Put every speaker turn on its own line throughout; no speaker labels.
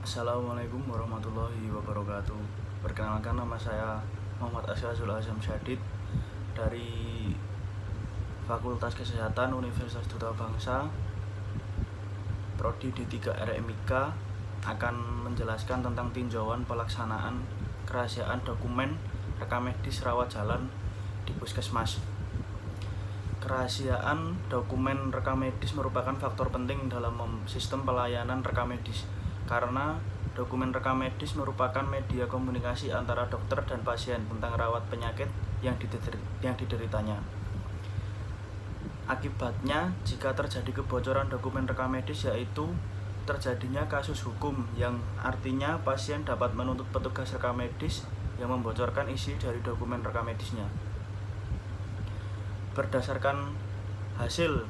Assalamualaikum warahmatullahi wabarakatuh. Perkenalkan, nama saya Muhammad Asyazul Azam Syadid dari Fakultas Kesehatan Universitas Duta Bangsa, Prodi D3 RMIK, akan menjelaskan tentang tinjauan pelaksanaan kerahasiaan dokumen rekam medis rawat jalan di Puskesmas. Kerahasiaan dokumen rekam medis merupakan faktor penting dalam sistem pelayanan rekam medis, karena dokumen rekam medis merupakan media komunikasi antara dokter dan pasien tentang rawat penyakit yang dideritanya. Akibatnya, jika terjadi kebocoran dokumen rekam medis, yaitu terjadinya kasus hukum, yang artinya pasien dapat menuntut petugas rekam medis yang membocorkan isi dari dokumen rekam medisnya. Berdasarkan hasil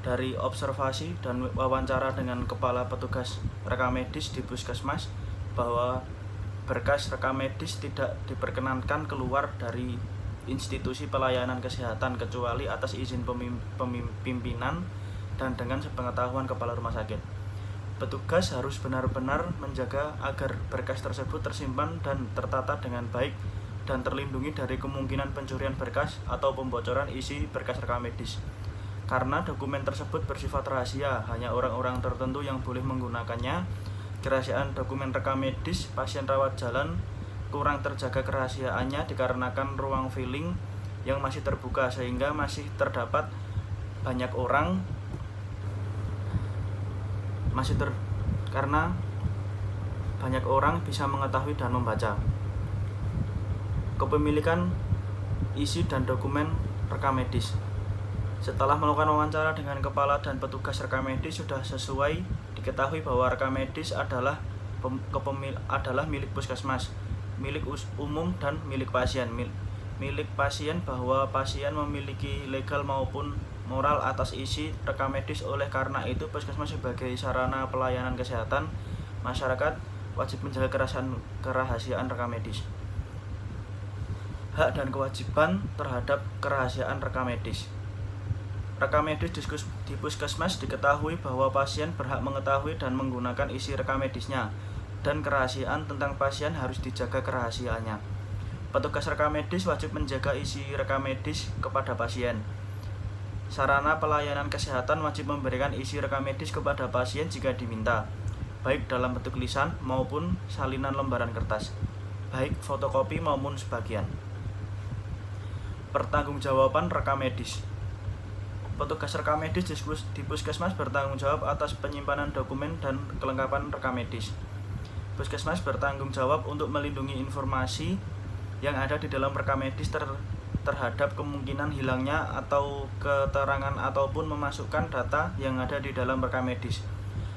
dari observasi dan wawancara dengan kepala petugas rekam medis di Puskesmas, bahwa berkas rekam medis tidak diperkenankan keluar dari institusi pelayanan kesehatan kecuali atas izin pimpinan dan dengan sepengetahuan kepala rumah sakit. Petugas harus benar-benar menjaga agar berkas tersebut tersimpan dan tertata dengan baik dan terlindungi dari kemungkinan pencurian berkas atau pembocoran isi berkas rekam medis. Karena dokumen tersebut bersifat rahasia, hanya orang-orang tertentu yang boleh menggunakannya. Kerahasiaan dokumen rekam medis pasien rawat jalan kurang terjaga kerahasiaannya dikarenakan ruang filing yang masih terbuka, sehingga masih terdapat banyak orang karena banyak orang bisa mengetahui dan membaca. Kepemilikan isi dan dokumen rekam medis. Setelah melakukan wawancara dengan kepala dan petugas rekam medis, sudah sesuai diketahui bahwa rekam medis adalah milik puskesmas, milik umum dan milik pasien. Milik pasien bahwa pasien memiliki legal maupun moral atas isi rekam medis. Oleh karena itu, puskesmas sebagai sarana pelayanan kesehatan masyarakat wajib menjaga kerahasiaan rekam medis. Hak dan kewajiban terhadap kerahasiaan rekam medis. Rekam medis di puskesmas diketahui bahwa pasien berhak mengetahui dan menggunakan isi rekam medisnya, dan kerahasiaan tentang pasien harus dijaga kerahasiaannya. Petugas rekam medis wajib menjaga isi rekam medis kepada pasien. Sarana pelayanan kesehatan wajib memberikan isi rekam medis kepada pasien jika diminta, baik dalam bentuk lisan maupun salinan lembaran kertas, baik fotokopi maupun sebagian. Pertanggungjawaban rekam medis. Petugas rekam medis di puskesmas bertanggung jawab atas penyimpanan dokumen dan kelengkapan rekam medis. Puskesmas bertanggung jawab untuk melindungi informasi yang ada di dalam rekam medis terhadap kemungkinan hilangnya atau keterangan ataupun memasukkan data yang ada di dalam rekam medis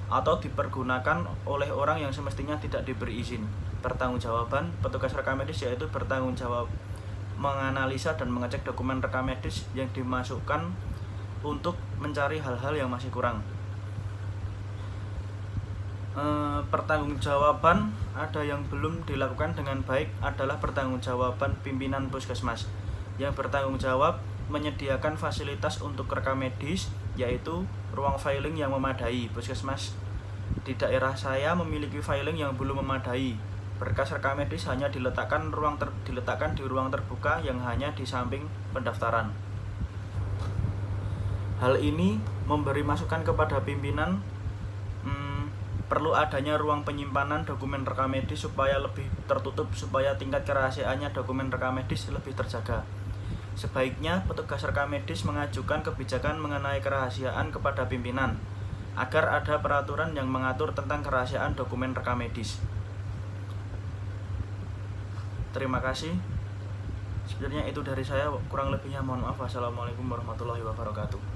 atau dipergunakan oleh orang yang semestinya tidak diberi izin. Pertanggungjawaban petugas rekam medis yaitu bertanggung jawab menganalisa dan mengecek dokumen rekam medis yang dimasukkan untuk mencari hal-hal yang masih kurang. Pertanggungjawaban ada yang belum dilakukan dengan baik adalah pertanggungjawaban pimpinan puskesmas, yang bertanggung jawab menyediakan fasilitas untuk rekam medis, yaitu ruang filing yang memadai. Puskesmas di daerah saya memiliki filing yang belum memadai. Berkas rekam medis hanya diletakkan di ruang terbuka yang hanya di samping pendaftaran. Hal ini memberi masukan kepada pimpinan perlu adanya ruang penyimpanan dokumen rekam medis supaya lebih tertutup, supaya tingkat kerahasiaannya dokumen rekam medis lebih terjaga. Sebaiknya petugas rekam medis mengajukan kebijakan mengenai kerahasiaan kepada pimpinan agar ada peraturan yang mengatur tentang kerahasiaan dokumen rekam medis. Terima kasih. Sebenarnya itu dari saya, kurang lebihnya mohon maaf. Wassalamualaikum warahmatullahi wabarakatuh.